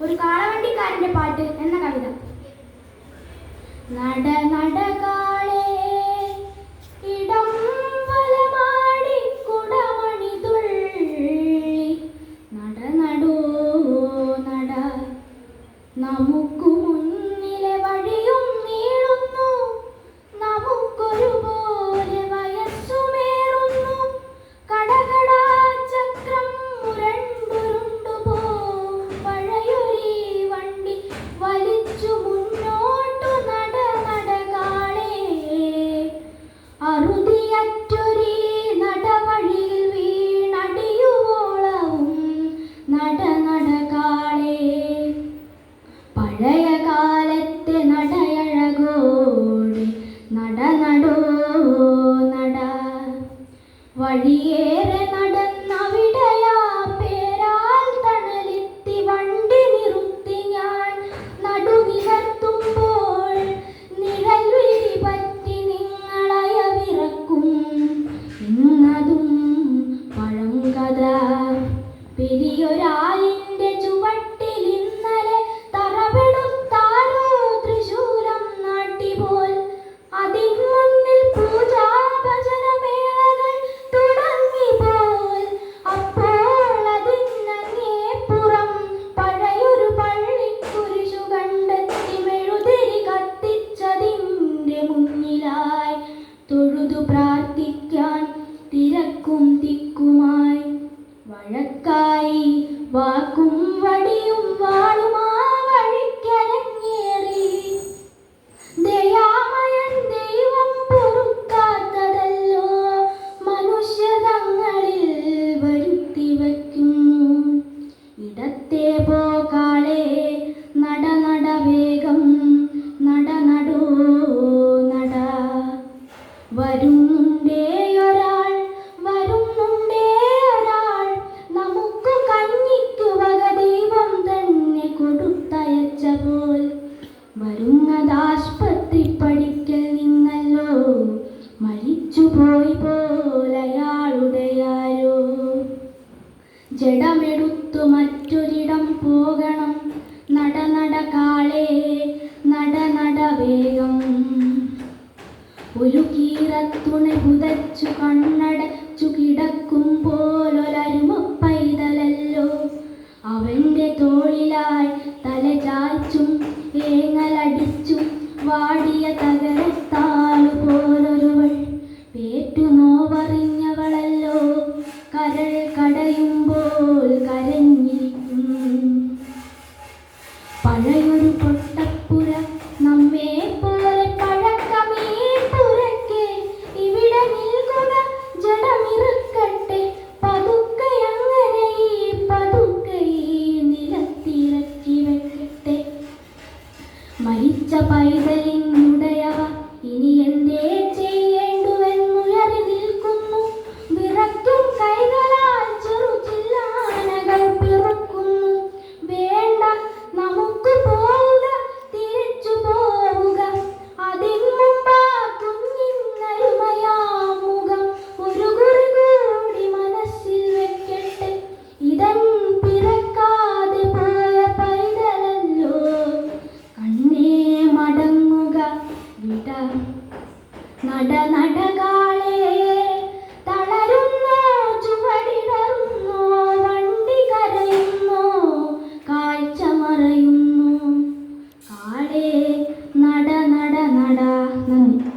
ഒരു കാളവണ്ടിക്കാരന്റെ പാട്ട് എന്ന കവിത. നട നട കാളേ ഇടം വലമാടി കുടമണി തുള്ളി നട നടോ നട നമുക്കു മുന്നിലെ വഴിയും നീളുന്നു നമുക്കൊരുപോലെ വയസ്സുമേറുന്നു കടകടാ ചക്രം മുരണ്ടുരുണ്ടു പോ പഴയൊരീ വണ്ടി വലിച്ചു മുന്നോട്ടു നട നട കാളേ അറുതിയറ്റൊരീ നടവഴിയിൽ വീണടിയുവോളവും നട നട കാളേ പഴയ കാലത്തെ നടയഴകോടെ നട നടോ നട വഴിയേറെ നടന്നവിടയാ പേരാൽ തണലെത്തി വണ്ടി നിർത്തി ഞാൻ നടുനിവർത്തുമ്പോൾ നിഴൽ വിരി പറ്റി നിങ്ങളയവിറക്കും ഇന്നതും പഴങ്കഥ പെരിയൊരാലിന്റെ ചുവട്ടിൽ ഇന്നലെ തറവെടുത്താരോ തൃശൂലം നാട്ടിപോൽ അതിൻ മുന്നിൽ പൂജാഭജനമേളകൾ തുടങ്ങിപ്പോൽ അപ്പോൾ അതിനങ്ങേപ്പുറം പഴയൊരു പള്ളിക്കുരിശു കണ്ടെത്തി മെഴുതിരി കത്തിച്ചതിൻ്റെ മുന്നിലായി തൊഴുതു പ്രാർത്ഥിക്കാൻ തിരക്കും തിക്കുമായി വഴക്കായി വാക്കും വടിയും വാളുമാ വഴിക്കരങ്ങേറി ദയാമയൻ ദൈവം പൊറുക്കാത്തതല്ലോ മനുഷ്യതങ്ങളിൽ വരുത്തി വയ്ക്കുന്നു ഇടത്തെ പോകാളെ നട നട വേഗം നട നടോ നട വരുന്നുണ്ടേ ഒരാൾ നമുക്ക് കഞ്ഞിക്കു വക ദൈവം തന്നെ കൊടുത്തയച്ച പോൽ വരുന്നതാശുപത്രി പഠിക്കൽ നിന്നല്ലോ മരിച്ചുപോയി പോലയാളുടെയാരോ ജഡമെടുത്തു മറ്റൊരിടം പോകണം നട നട കാളേ നട നട വേഗം ഒരു കീറത്തുണ പുതച്ചു കണ്ണടച്ചു കിടക്കുമ്പോലൊരരുമ പൈതലല്ലോ അവന്റെ തോളിലായി തല ചായ്ച്ചും ഏങ്ങലടിച്ചും വാടിയ തകരത്താലു പോലൊരുവൾ പേറ്റു നോവറിഞ്ഞവളല്ലോ കരൾ കടയുമ്പോൾ കരഞ്ഞിരിക്കുന്നു പഴയൊരു പൊട്ടപ്പുര നമ്മെ പോലെ പഴക്കമീ പുരക്കെ ഇവിടെ നിൽക്കുക ജഡമിറുക്കട്ടെ പതുക്കെ അങ്ങനെ ഈ പതുക്കെ ഈ നിലത്തിറക്കി വെക്കട്ടെ മരിച്ച പൈതലിനുടയവ ഇനി എന്തേ ചെയ്യേണ്ടുവെന്നുയറി നിൽക്കുന്നു വിറയ്ക്കും കൈകളാൽ ചെറു ചില്ലാനകൾ പിറക്കുന്നു വേണ്ട നമുക്ക് പോവുക തിരിച്ചു പോവുക അതിനു മുമ്പാ കുഞ്ഞിന്നരുമയാമുഖം ഒരു കുറി കൂടി മനസ്സിൽ വെക്കട്ടെ ഇതൻ പിറക്കാതെ പോയ പൈതലല്ലോ കണ്ണേ മടങ്ങുക വിട നട നട കാളേ തളരുന്നോ ചുവടിടറുന്നോ വണ്ടി കരയുന്നോ കാഴ്ച മറയുന്നു കാളേ നട നട നട നന്ദി.